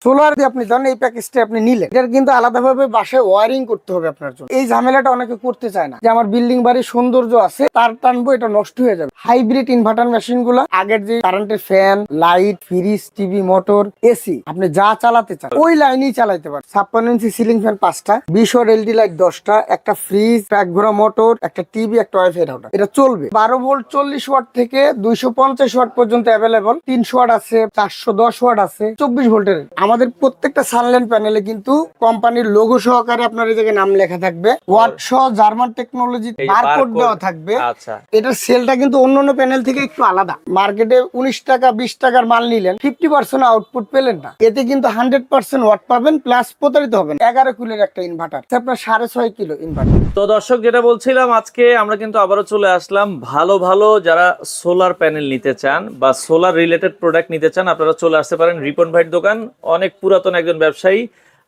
Solar দিয়ে আপনি ধরেন এই প্যাকেজটা আপনি নিলেন, এটার কিন্তু আলাদাভাবে বাসায় ওয়ারিং করতে হবে আপনার জন্য। এই ঝামেলাটা অনেকে করতে চায় না, যে আমার বিল্ডিং বাড়ির সৌন্দর্য আছে, তার টানবো, এটা নষ্ট হয়ে যাবে। হাইব্রিড ইনভার্টার মেশিন গুলো আগের যে কারেন্টের fan, light, fridge, TV, motor, AC আপনি যা চালাতে চান ওই লাইনেই চালাতে পারেন। 56 ইঞ্চি সিলিং ফ্যান 5টা, 20 ওয়াট এলডি লাইট 10টা, একটা ফ্রিজ, এক ঘোড়া মোটর, একটা টিভি, একটা ওয়াইফাই রাউটার। এটা চলবে 12 ভোল্ট 40 ওয়াট থেকে 250 ওয়াট পর্যন্ত অ্যাভেলেবল। 300 ওয়াট আছে, 410 ওয়াট আছে, 24 ভোল্টের। আমাদের প্রত্যেকটা সানল্যান্ড প্যানেলে কিন্তু কোম্পানির লোগো সহকারে আপনার এই জায়গায় নাম লেখা থাকবে, ওয়াট সহ জার্মান টেকনোলজি বারকোড দেওয়া থাকবে। আচ্ছা, এটার সেলটা কিন্তু অন্যান্য প্যানেল থেকে একটু আলাদা। মার্কেটে 19 টাকা 20 টাকার মাল নিলেন 50% আউটপুট পেলেন না, এতে কিন্তু 100% ওয়াট পাবেন, প্লাস প্রতারিত হবেন। 11 কিলোর একটা ইনভার্টার, আপনার 6.5 কিলো ইনভার্টার। তো দর্শক যেটা বলছিলাম, আজকে আমরা কিন্তু আবারও চলে আসলাম। ভালো ভালো যারা সোলার প্যানেল নিতে চান বা সোলার রিলেটেড প্রোডাক্ট নিতে চান, আপনারা চলে আসতে পারেন রিপন ভাইয়ের দোকান। অনেক পুরাতন একজন ব্যবসায়ী।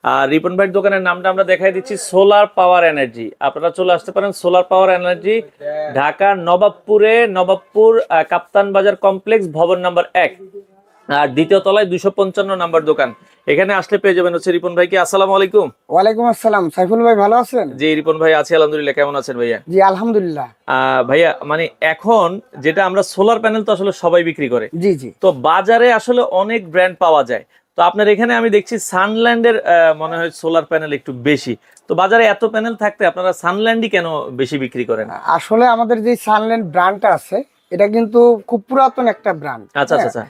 আর রিপন ভাইয়ের দোকানের নামটা আমরা দেখাই দিচ্ছি, সোলার পাওয়ার এনার্জি। আপনারা চলে আসতে পারেন সোলার পাওয়ার এনার্জি, ঢাকার নবাবপুর কাপ্তান বাজার কমপ্লেক্স, ভবন নাম্বার 1 আর দ্বিতীয় তলায় 255 নাম্বার দোকান। এখানে আসলে পেয়ে যাবেন হচ্ছে রিপন ভাইকে। আসসালামু আলাইকুম। ওয়ালাইকুম আসসালাম। সাইফুল ভাই ভালো আছেন? জি রিপন ভাই, আছি আলহামদুলিল্লাহ। কেমন আছেন ভাইয়া? জি আলহামদুলিল্লাহ। ভাইয়া মানে এখন যেটা আমরা সোলার প্যানেল তো আসলে সবাই বিক্রি করে, জি জি। তো বাজারে আসলে অনেক ব্র্যান্ড পাওয়া যায়। তো আপনার এখানে আমি দেখছি সানল্যান্ডের মনে হয় সোলার প্যানেল একটু বেশি। তো বাজারে এত প্যানেল থাকতে আপনারা সানল্যান্ডই কেন বেশি বিক্রি করেন? আসলে আমাদের যে সানল্যান্ড ব্র্যান্ডটা আছে, এটা কিন্তু খুব পুরাতন একটা ব্র্যান্ড। আচ্ছা আচ্ছা আচ্ছা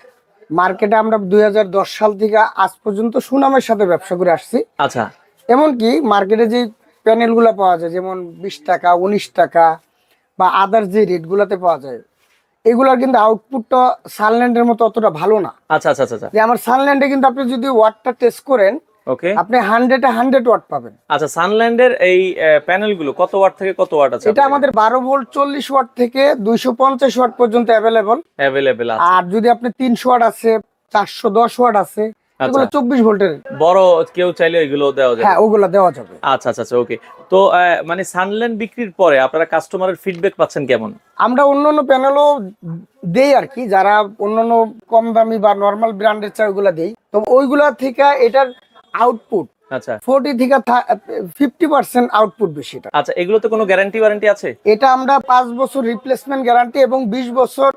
মার্কেটে আমরা 2010 সাল থেকে আজ পর্যন্ত সুনামের সাথে ব্যবসা করে আসছি। আচ্ছা এমনকি মার্কেটে যে প্যানেল গুলা পাওয়া যায়, যেমন 20 টাকা 19 টাকা বা আদার যে রেট গুলাতে পাওয়া যায়, এগুলার কিন্তু আউটপুটটা সানল্যান্ডের মতো অতটা ভালো না। আচ্ছা আচ্ছা আচ্ছা যে আমার সানল্যান্ডে কিন্তু আপনি যদি ওয়াটটা টেস্ট করেন, ওকে। আপনি 100 ওয়াট পাবেন। আচ্ছা, সানল্যান্ডের এই প্যানেল গুলো কত ওয়াট থেকে কত ওয়াট আছে? এটা আমাদের 12 ভোল্ট 40 ওয়াট থেকে 250 ওয়াট পর্যন্ত অ্যাভেলেবেল আছে। আর যদি আপনি 300 ওয়াট আছে, 410 ওয়াট আছে, এগুলো 24 ভোল্টের। বড় কেউ চাইলে এগুলো দেওয়া যাবে? হ্যাঁ, ওগুলা দেওয়া যাবে। আচ্ছা আচ্ছা আচ্ছা ওকে। তো মানে সানল্যান্ড বিক্রির পরে আপনারা কাস্টমারের ফিডব্যাক পাচ্ছেন কেমন? আমরা অন্যান্য প্যানেলও দেই আর কি, যারা অন্যান্য কম দামি বা নরমাল ব্র্যান্ডের চাই ওগুলা দেই। তো ওইগুলা থেকে এটার আউটপুট আচ্ছা 40 থেকে 50% আউটপুট বেশি। এটা আচ্ছা, এগুলোতে কোনো গ্যারান্টি ওয়ারেন্টি আছে? এটা আমরা 5 বছর রিপ্লেসমেন্ট গ্যারান্টি এবং 20 বছর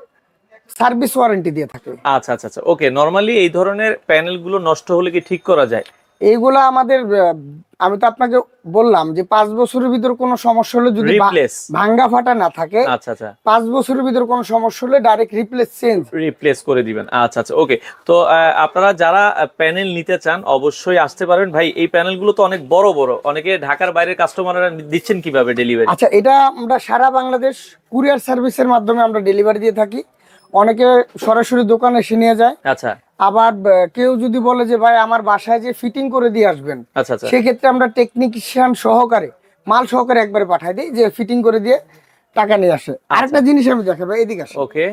সার্ভিস ওয়ারেন্টি দিয়ে থাকি। আচ্ছা আচ্ছা আচ্ছা ওকে। নরমালি এই ধরনের প্যানেল গুলো নষ্ট হলে কি ঠিক করা যায়? এইগুলা আমাদের আমি তো আপনাকে বললাম যে 5 বছরের ভিতর কোনো সমস্যা হলে, যদি রিপ্লেস ভাঙ্গা ফাটা না থাকে, আচ্ছা আচ্ছা 5 বছরের ভিতর কোনো সমস্যা হলে ডাইরেক্ট রিপ্লেস করে দিবেন। আচ্ছা আচ্ছা ওকে। তো আপনারা যারা প্যানেল নিতে চান অবশ্যই আসতে পারবেন। ভাই এই প্যানেল গুলো তো অনেক বড় বড়, অনেকে ঢাকার বাইরের কাস্টমাররা দিচ্ছেন কিভাবে ডেলিভারি? আচ্ছা, এটা আমরা সারা বাংলাদেশ কুরিয়ার সার্ভিসের মাধ্যমে আমরা ডেলিভারি দিয়ে থাকি। অনেকে সরাসরি দোকানে এসে নিয়ে যায়। আচ্ছা আবার কেউ যদি বলে যে ভাই আমার বাসায় যে ফিটিং করে দিয়ে আসবেন, আচ্ছা আচ্ছা সেক্ষেত্রে আমরা টেকনিশিয়ান সহকারে মাল সহকারে একবারে পাঠাই দিই, যে ফিটিং করে দিয়ে টাকা নিয়ে আসে। আরেকটা জিনিস আমি দেখাবো, এদিকে আসে। ওকে।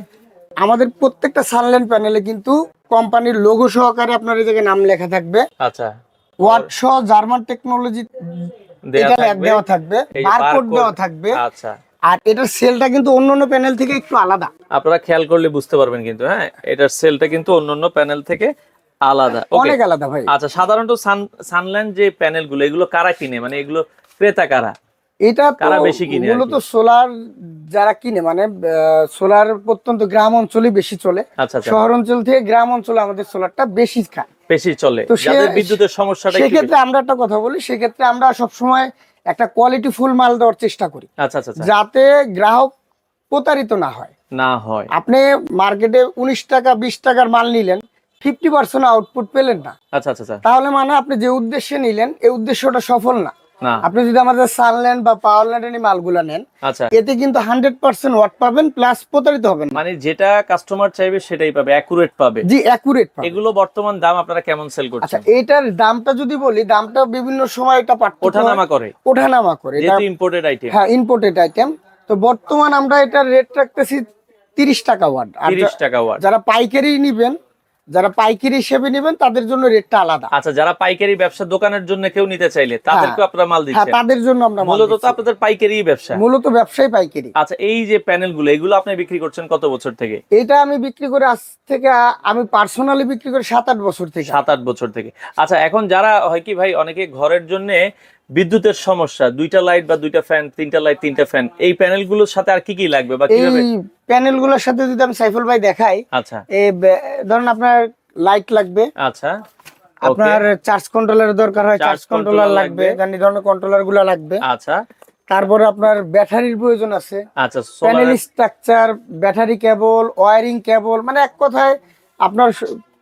আমাদের প্রত্যেকটা সানল্যান্ড প্যানেলে কিন্তু কোম্পানির লোগো সহকারে আপনার এই জায়গায় নাম লেখা থাকবে, আচ্ছা ওয়াট সহ জার্মান টেকনোলজি দেওয়া থাকবে, বারকোড দেওয়া থাকবে। আচ্ছা, আর এটার সেলটা কিন্তু অন্যান্য প্যানেল থেকে একটু আলাদা। আপনারা খেয়াল করলে বুঝতে পারবেন কিন্তু, হ্যাঁ এটার সেলটা কিন্তু অন্যান্য প্যানেল থেকে আলাদা, অনেক আলাদা ভাই। আচ্ছা, সাধারণত সানল্যান্ড যে প্যানেল গুলো এগুলো কারা কিনে, মানে এগুলো ক্রেতা কারা? এটা কারা বেশি কিনে? মূলত সোলার যারা কিনে, মানে সোলার প্রত্যন্ত গ্রাম অঞ্চলে বেশি চলে। আচ্ছা আচ্ছা, শহর অঞ্চল থেকে গ্রাম অঞ্চলে আমাদের সোলারটা বেশি খায়, বেশি চলে। তো যাদের বিদ্যুতের সমস্যাটা একটু সেক্ষেত্রে আমরা একটা কথা বলি, সেক্ষেত্রে আমরা সবসময় একটা কোয়ালিটি ফুল মাল দেওয়ার চেষ্টা করি, আচ্ছা আচ্ছা আচ্ছা, যাতে গ্রাহক প্রতারিত না হয়। না হয়। আপনি মার্কেটে 19 টাকা 20 টাকার মাল নিলেন, 50% আউটপুট পেলেন না, আচ্ছা আচ্ছা আচ্ছা, তাহলে মানে আপনি যে উদ্দেশ্যে নিলেন এই উদ্দেশ্যটা সফল না। না। আপনি যদি আমাদের সানল্যান্ড বা পাওয়ারল্যান্ডের মালগুলা নেন, আচ্ছা, এতে কিন্তু 100% ওয়াট পাবেন, প্লাস প্রতারিত হবেন না। মানে যেটা কাস্টমার চাইবে সেটাই পাবে, অ্যাকুরেট পাবে। জি, অ্যাকুরেট পাবেন। এগুলো বর্তমান দাম আপনারা কেমন সেল আচ্ছা, করছেন? এটার দামটা যদি বলি, দামটা বিভিন্ন সময় এটা ওঠানামা করে, ওঠানামা করে, যেহেতু ইম্পোর্টেড আইটেম। হ্যাঁ, ইম্পোর্টেড আইটেম। তো বর্তমান আমরা এটার রেট রাখতেছি 30 টাকা ওয়াট। 30 টাকা ওয়াট। যারা পাইকারি নিবেন, যারা পাইকারি হিসেবে নেবেন তাদের জন্য রেটটা আলাদা। আচ্ছা, যারা পাইকারি ব্যবসা দোকানের জন্য কেউ নিতে চাইলে তাদেরকে আপনারা মাল হ্যাঁ, দিচ্ছেন? তাদের জন্য আমরা মাল মূলত তো দিচ্ছি। আপনাদের পাইকারি ব্যবসা। মূলত ব্যবসায় পাইকারি। আচ্ছা, এই যে প্যানেলগুলো এগুলো আপনি বিক্রি করছেন কত বছর থেকে? এটা আমি বিক্রি করে আজ থেকে আমি পার্সোনালি বিক্রি করি 7-8 বছর থেকে। 7-8 বছর থেকে। আচ্ছা, এখন যারা হয় কি ভাই, অনেকে ঘরের জন্য বিদ্যুতের সমস্যা, 2টা লাইট বা 2টা ফ্যান, 3টা লাইট 3টা ফ্যান, এই প্যানেলগুলোর সাথে আর কি কি লাগবে বা কিভাবে? এই প্যানেলগুলোর সাথে যদি আমি সাইফুল ভাই দেখাই, আচ্ছা ধরুন আপনার লাইট লাগবে, আচ্ছা, আপনার চার্জ কন্ট্রোলার দরকার হয়, চার্জ কন্ট্রোলার লাগবে, জানি ধরনের কন্ট্রোলার গুলো লাগবে। আচ্ছা, তারপরে আপনার ব্যাটারির প্রয়োজন আছে, আচ্ছা, panel structure, battery cable, wiring cable, মানে এক কথায় আপনার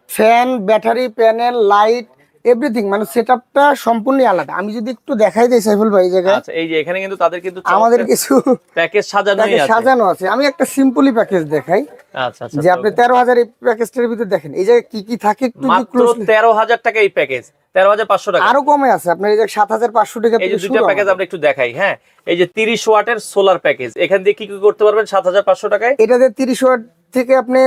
fan, battery, panel, light, everything, মানে সেটআপটা সম্পূর্ণ আলাদা। আমি যদি একটু দেখাই দেই সাইফুল ভাই এই জায়গায়, আচ্ছা, এই যে এখানে কিন্তু তাদের কিন্তু আমাদের কিছু প্যাকেজ সাজানোই আছে। সাজানো আছে। আমি একটা সিম্পলি প্যাকেজ দেখাই, আচ্ছা আচ্ছা, যে আপনি 13,000 এই প্যাকেজটার ভিতরে দেখেন এই জায়গায় কি কি থাকে একটু মাত্র 13,000 টাকা এই প্যাকেজ, 13,500 টাকা। আরো কমে আছে আপনার এই যে 7,500 টাকা এই যে থেকে দুইটা শুরু। প্যাকেজ আমরা একটু দেখাই। হ্যাঁ, এই যে 30 ওয়াটের সোলার প্যাকেজ, এখান দিয়ে কি কি করতে পারবেন 7,500 টাকায়? এটাতে 30 ওয়াট থেকে আপনি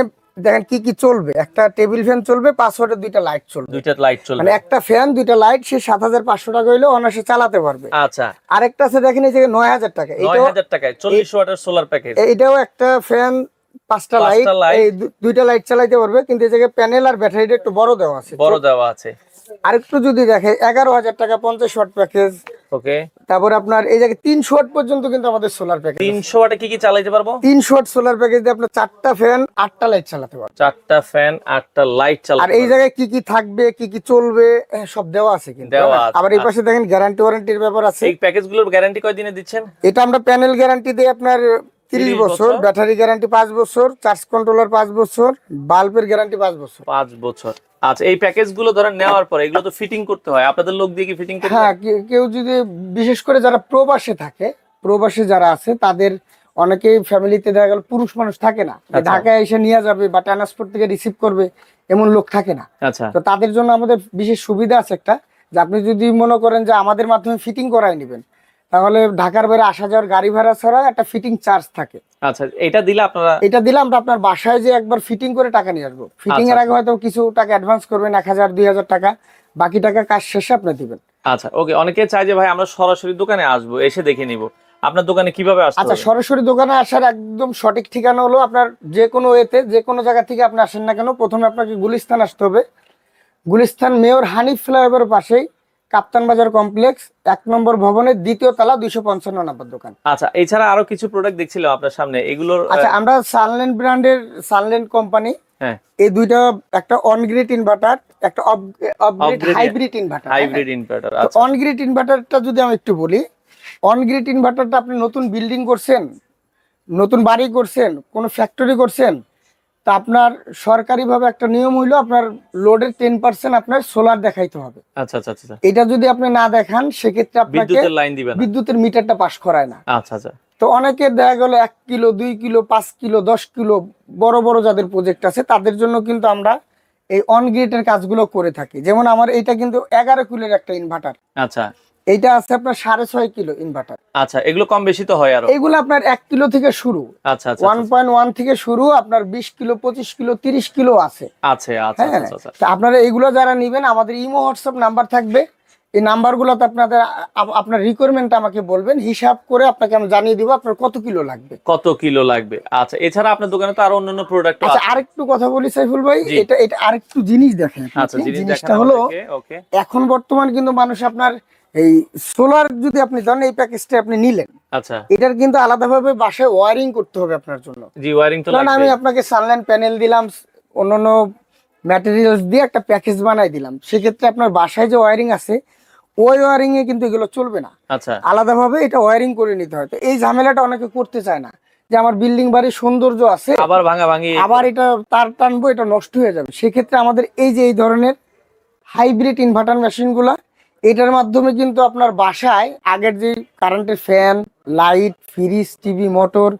দেখেন কি কি চলবে। একটা টেবিল ফ্যান চলবে, 5 ওয়াটের 2টা লাইট চলবে, 2টা লাইট চলবে, মানে একটা ফ্যান 2টা লাইট, সে 7,500 টাকা হইলে অনায়াসে চালাতে পারবে। আচ্ছা, আরেকটা আছে দেখেন এই যে 9,000 টাকা, 9,000 টাকায় 40 ওয়াটের সোলার প্যাকেজ। এটাও একটা ফ্যান, 5টা লাইট, এই 2টা লাইট চালাতে পারবে, কিন্তু এই জায়গায় প্যানেল আর ব্যাটারিটা একটু বড় দেওয়া আছে, বড় দেওয়া আছে। আরেকটু যদি দেখে 11,000 টাকা 50 ওয়াট প্যাকেজ। ওকে, তারপর আপনার এই জায়গায় 300 ওয়াট পর্যন্ত কিন্তু আমাদের সোলার প্যাকেজ। 300 ওয়াটে কি কি চালাতে পারবো? 300 ওয়াট সোলার প্যাকেজ দিয়ে আপনার 4টা ফ্যান 8টা লাইট চালাতে পারবেন। 4টা ফ্যান 8টা লাইট আর চালাতে এই জায়গায় কি কি থাকবে, কি কি চলবে, সব দেওয়া আছে কিন্তু। দেওয়া আছে। আবার এই পাশে দেখেন গ্যারান্টি ওয়ারেন্টির ব্যাপার আছে। এই প্যাকেজগুলোর গ্যারান্টি কয়দিনে দিচ্ছেন? এটা আমরা প্যানেল গ্যারান্টি দিই আপনার 30 বছর, ব্যাটারি গ্যারান্টি 5 বছর, চার্জ কন্ট্রোলার 5 বছর, বাল্বের গ্যারান্টি 5 বছর। 5 বছর। আচ্ছা, এই প্যাকেজগুলো ধরেন নেওয়ার পরে এগুলো তো ফিটিং করতে হয়, আপনাদের লোক দিয়ে কি ফিটিং করতে হ্যাঁ, হয়? কেউ যদি বিশেষ করে যারা প্রবাসে থাকে, প্রবাসে যারা আছে তাদের অনেকেই ফ্যামিলিতে দেখা গেল পুরুষ মানুষ থাকে না, যে আচ্ছা। ঢাকায় এসে নিয়ে যাবে বা ট্রান্সপোর্ট থেকে রিসিভ করবে, এমন লোক থাকে না। আচ্ছা, তো তাদের জন্য আমাদের বিশেষ সুবিধা আছে একটা, যে আপনি যদি মনে করেন যে আমাদের মাধ্যমে ফিটিং করাই নেবেন, তাহলে ঢাকার বাইরে আসা যাওয়ার গাড়ি ভাড়া ছাড়া একটা ফিটিং চার্জ থাকে। আচ্ছা, এটা দিলে আপনারা? এটা দিলে আমরা আপনার বাসায় যে একবার ফিটিং করে টাকা নিয়ে আসবো। ফিটিং এর আগে হয়তো কিছু টাকা অ্যাডভান্স করবেন, 1,000 2,000 টাকা, বাকি টাকা কাজ শেষে আপনি দিবেন। আচ্ছা, ওকে। অনেকে চায় যে ভাই আমরা সরাসরি দোকানে আসবো, এসে দেখে নিব, আপনার দোকানে কিভাবে আসতে আচ্ছা, হবে? সরাসরি দোকানে আসার একদম সঠিক ঠিকানা হলো আপনার যে কোনো ওয়েতে, যে কোনো জায়গা থেকে আপনি আসেন না কেন, প্রথমে আপনাকে গুলিস্তান আসতে হবে। গুলিস্তান মেয়র হানিফ ফ্লাইওভারের পাশেই কাপ্তান বাজার কমপ্লেক্স 1 নম্বর ভবনের 2য় তলা 255 নম্বর দোকান। আচ্ছা, এছাড়া আরো কিছু প্রোডাক্ট দেখছিলাম আপনার সামনে, এগুলোর আচ্ছা, আমরা সানল্যান্ড ব্র্যান্ডের, সানল্যান্ড কোম্পানি, হ্যাঁ, এই দুইটা, একটা অনগ্রিড ইনভার্টার, একটা off-grid Off-grid hybrid inverter. Hybrid inverter. তো আচ্ছা, অনগ্রিড ইনভার্টারটা যদি আমি একটু বলি, অনগ্রিড ইনভার্টারটা আপনি নতুন বিল্ডিং করছেন, নতুন বাড়ি করছেন, কোনো ফ্যাক্টরি করছেন, তা আপনার সরকারিভাবে একটা নিয়ম হইলো আপনার লোডের 10% আপনার সোলার দেখাইতে হবে। আচ্ছা, আচ্ছা, আচ্ছা, এটা যদি আপনি না দেখান, সেক্ষেত্রে আপনাকে বিদ্যুতের লাইন দিবেন না? বিদ্যুতের মিটারটা পাস করায় না। আচ্ছা, আচ্ছা, তো অনেকে দেখা গেল 1 কিলো 2 কিলো 5 কিলো 10 কিলো বড় বড় যাদের প্রজেক্ট আছে, তাদের জন্য কিন্তু আমরা এই অনগ্রিডের কাজগুলো করে থাকি। যেমন আমার এটা কিন্তু 11 কিলোর একটা ইনভার্টার, আচ্ছা, এইটা আছে আপনার 6.5 কিলো ইনভার্টার। আচ্ছা, এগুলো কম বেশি তো হয় আরো? এইগুলো আপনার 1 কিলো থেকে শুরু, আচ্ছা, আচ্ছা, 1.1 থেকে শুরু, আপনার 20 কিলো 25 কিলো 30 কিলো আছে। আচ্ছা, আচ্ছা, হ্যাঁ, আচ্ছা, আচ্ছা, তা আপনারা এইগুলো যারা নিবেন, আমাদের ইমো হোয়াটসঅ্যাপ নাম্বার থাকবে, এই নাম্বারগুলোতে আপনাদের আপনার রিকোয়ারমেন্ট আমাকে বলবেন, হিসাব করে আপনাকে আমি জানিয়ে দিব আপনার কত কিলো লাগবে। কত কিলো লাগবে। আচ্ছা, এছাড়া আপনার দোকানে তো আরো অন্যান্য প্রোডাক্ট আচ্ছা, আছে? আরেকটু কথা বলি সাইফুল ভাই, জি। এটা এটা আরেকটু জিনিস দেখেন। আচ্ছা, জিনিসটা হলো, ওকে, এখন বর্তমান কিন্তু মানুষ আপনার এই সোলার যদি আপনি ধরেন এই প্যাকেজটা আপনি নিলেন, আচ্ছা, এটার কিন্তু আলাদাভাবে বাসায় ওয়্যারিং করতে হবে আপনার জন্য। জি, ওয়্যারিং তো কারণ লাগবে। আমি আপনাকে সানলাইন প্যানেল দিলাম, অন্যান্য ম্যাটেরিয়ালস দিয়ে একটা প্যাকেজ বানাই দিলাম, সেক্ষেত্রে আপনার বাসায় যে ওয়্যারিং আছে, ওই ওয়্যারিং এ কিন্তু এগুলো চলবে না। আচ্ছা, আলাদাভাবে এটা ওয়্যারিং করে নিতে হয়। তো এই ঝামেলাটা অনেকে করতে চায় না, যে আমার বিল্ডিং বাড়ির সৌন্দর্য আছে, আবার ভাঙা ভাঙি, আবার এটা তার টানবো, এটা নষ্ট হয়ে যাবে। সেক্ষেত্রে আমাদের এই যে এই ধরনের হাইব্রিড ইনভার্টার মেশিনগুলা, এটার মাধ্যমে কিন্তু আপনার বাসায় আগের যে কারেন্টের fan, light, fridge, TV, motor,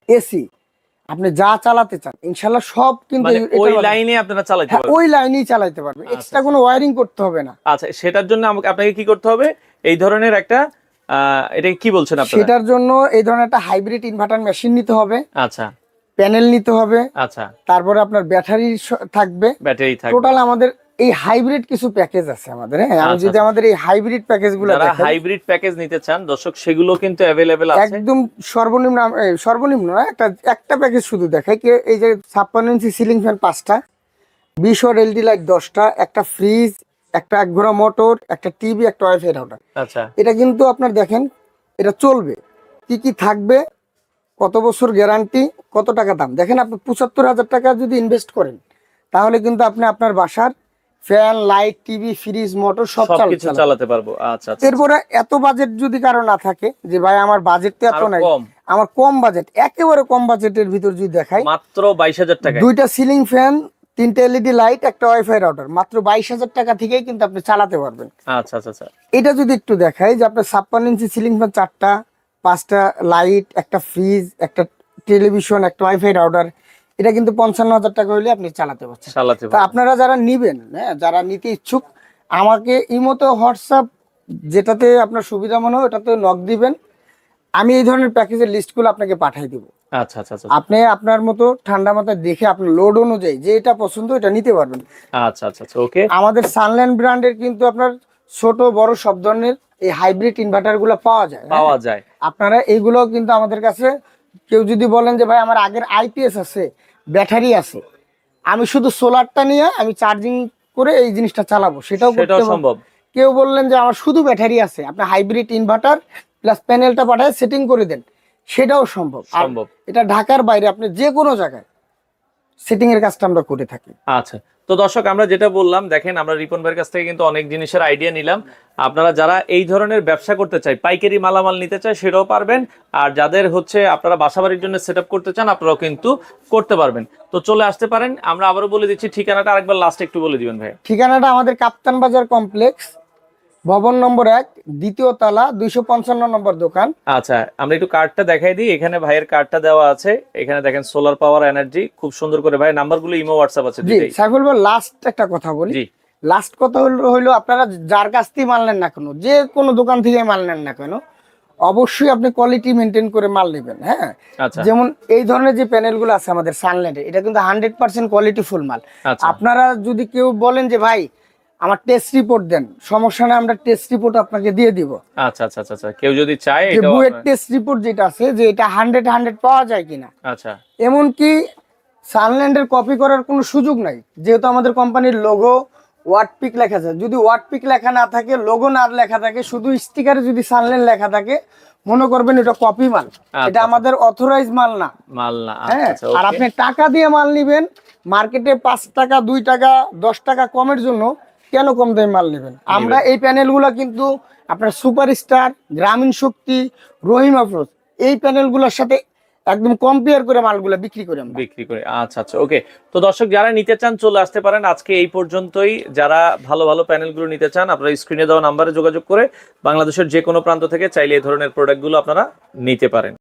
AC, আপনি যা চালাতে চান ইনশাল্লাহ সব কিন্তু মানে এটার ওই মাধ্যমে- লাইনে আপনারা চালাতে হ্যাঁ, পারবেন? ওই লাইনেই চালাতে পারবে, এক্সট্রা কোনো ওয়্যারিং করতে হবে না। আচ্ছা, সেটার জন্য আপনাকে কি করতে হবে? এই ধরনের একটা এটা কি বলছেন আপনারা? সেটার জন্য এই ধরনের একটা হাইব্রিড ইনভার্টার মেশিন নিতে হবে। আচ্ছা, প্যানেল নিতে হবে, আচ্ছা, তারপরে আপনার ব্যাটারি থাকবে, ব্যাটারি থাকবে। টোটাল আমাদের এই হাইব্রিড কিছু প্যাকেজ আছে আমাদের। হ্যাঁ, আমি আচ্ছা, যদি আমাদের এই হাইব্রিড প্যাকেজগুলো যারা দেখাই, হাইব্রিড প্যাকেজ নিতে চান দর্শক সেগুলো কিন্তু অ্যাভেলেবেল আছে। একদম সর্বনিম্ন সর্বনিম্ন না, একটা প্যাকেজ শুধু দেখাই কি, এই যে 56 ইঞ্চি সিলিং ফ্যান 5টা, 20 ওয়াট এলইডি লাইট 10টা, একটা ফ্রিজ, একটা একঘোড়া মোটর, একটা টিভি, একটা ওয়াইফাই রাউটার। আচ্ছা, এটা কিন্তু আপনার দেখেন, এটা চলবে, কি কি থাকবে, কত বছর গ্যারান্টি, কত টাকা দাম। দেখেন আপনি 75,000 টাকা যদি ইনভেস্ট করেন, তাহলে কিন্তু আপনি আপনার বাসার fan, light, TV, fridge, motor সব সবকিছু চালাতে। চালাতে পারবো। আচ্ছা, আচ্ছা, এরপরে এত বাজেট যদি কারো না থাকে, যে ভাই আমার বাজেট তো এত আরো নাই, কম, আমার কম বাজেট, একেবারে কম বাজেটের ভিতর যদি দেখাই, মাত্র 22,000 টাকায়। 2টা সিলিং ফ্যান, 3টা এলইডি লাইট, একটা ওয়াইফাই রাউটার, মাত্র 22,000 টাকা থেকেই কিন্তু আপনি চালাতে পারবেন। আচ্ছা, আচ্ছা, আচ্ছা, এটা যদি একটু দেখাই, যে আপনার 56 ইঞ্চি সিলিং ফ্যান 4টা, 5টা লাইট, একটা ফ্রিজ, একটা টেলিভিশন, একটা ওয়াইফাই রাউটার, এটা কিন্তু 55,000 টাকা হলে আপনি চালাতে পারছেন। চালাতে তা পারবো। আপনারা যারা নিবেন, হ্যাঁ, যারা নিতে ইচ্ছুক, আমাকে ইমোতে, হোয়াটসঅ্যাপ, যেটাতে আপনার সুবিধা মনে হয় ওটাতে নক দিবেন, আমি এই ধরনের প্যাকেজের লিস্টগুলো আপনাকে পাঠিয়ে দিব। আচ্ছা, আচ্ছা, আচ্ছা, আপনি আপনার মতো ঠান্ডা মাথায় দেখে আপনার লোড অনুযায়ী যে এটা পছন্দ এটা নিতে পারবেন। আচ্ছা, আচ্ছা, আচ্ছা, ওকে। আমাদের সানল্যান্ড ব্র্যান্ডের কিন্তু আপনার ছোট বড় সব ধরনের এই হাইব্রিড ইনভার্টার গুলো পাওয়া যায়। পাওয়া যায়। আপনারা এইগুলো কিন্তু আমাদের কাছে, কেউ যদি বলেন যে ভাই আমার আগের আইপিএস আছে, ব্যাটারি আছে, আমি শুধু সোলারটা নিয়ে আমি চার্জিং করে এই জিনিসটা চালাবো, সেটাও করতে সেটাও পারবো। সম্ভব। কেউ বললেন যে আমার শুধু ব্যাটারি আছে, আপনি হাইব্রিড ইনভার্টার প্লাস প্যানেলটা পাঠায় সেটিং করে দেন, সেটাও সম্ভব। আর সম্ভব। এটা ঢাকার বাইরে আপনি যে কোনো জায়গায় সেটিং এর কাজটা আমরা করে থাকি। আচ্ছা, তো দর্শক আমরা যেটা বললাম, দেখেন আমরা রিপন ভাইয়ের কাছ থেকে কিন্তু অনেক জিনিসের আইডিয়া নিলাম। আপনারা যারা এই ধরনের ব্যবসা করতে চাই, পাইকারি মালামাল নিতে চায়, সেটাও পারবেন। আর যাদের হচ্ছে আপনারা বাসাবাড়ির জন্য সেট আপ করতে চান, আপনারাও কিন্তু করতে পারবেন। তো চলে আসতে পারেন। আমরা আবারও বলে দিচ্ছি ঠিকানাটা, আরেকবার লাস্ট একটু বলে দিবেন ভাই। ঠিকানাটা আমাদের কাপ্তান বাজার কমপ্লেক্স, ভবন নম্বর 1, দ্বিতীয় তলা, 255 নম্বর দোকান। আচ্ছা, আমরা একটু কার্ডটা দেখাই দিই। এখানে ভাইয়ের কার্ডটা দেওয়া আছে। এখানে দেখেন সোলার পাওয়ার এনার্জি, খুব সুন্দর করে ভাই নাম্বারগুলো ইমো হোয়াটসঅ্যাপ আছে জি দুইটাই। সাইফুল ভাই, লাস্ট একটা কথা বলি। জি, লাস্ট কথা হইলো আপনারা যার কাছ থেকে মাল নেন না কেন, যে কোনো দোকান থেকে মাল নেন না কেন, অবশ্যই আপনি কোয়ালিটি মেনটেন করে মাল নেবেন। হ্যাঁ, আচ্ছা, যেমন এই ধরনের যে প্যানেলগুলো আছে আমাদের সানল্যান্ডের, এটা কিন্তু 100% কোয়ালিটি ফুল মাল। আচ্ছা, আপনারা যদি কেউ বলেন যে ভাই আমার টেস্ট রিপোর্ট দেন, সমস্যা নেই, আমরা টেস্ট রিপোর্ট আপনাকে দিয়ে দিব। আচ্ছা, আচ্ছা, আচ্ছা, আচ্ছা, কেউ যদি চায় যে এটাও বুয়েট টেস্ট রিপোর্ট যেটা আছে, যে এটা 100 পাওয়া যায় কিনা। আচ্ছা, এমনকি সানল্যান্ডের কপি করার কোনো সুযোগ নাই, যেহেতু আমাদের কোম্পানির লোগো ওয়াট পিক লেখা আছে। যদি ওয়াট পিক লেখা না থাকে, লোগো না লেখা থাকে, শুধু স্টিকারে যদি সানল্যান্ড লেখা থাকে, মনে করবেন এটা কপি মাল, এটা আমাদের অথরাইজ মাল না। মাল না। হ্যাঁ, আচ্ছা, আর ওকে। আপনি টাকা দিয়ে মাল নিবেন, মার্কেটে 5 টাকা, 2 টাকা, 10 টাকা কমের জন্য কেন কম দামে মাল নেবেন? আমরা এই প্যানেলগুলো কিন্তু আপনার সুপারস্টার, গ্রামীণ শক্তি, রহিম আফরোজ, এই প্যানেলগুলোর সাথে একদম কম্পেয়ার করে মালগুলো বিক্রি করে আমরা। বিক্রি করে। আচ্ছা, আচ্ছা, ওকে। তো দর্শক যারা নিতে চান চলে আসতে পারেন। আজকে এই পর্যন্তই। যারা ভালো ভালো প্যানেলগুলো নিতে চান, আপনারা স্ক্রিনে দেওয়া নাম্বারে যোগাযোগ করে বাংলাদেশের যে কোনো প্রান্ত থেকে চাইলে এই ধরনের প্রোডাক্টগুলো আপনারা নিতে পারেন।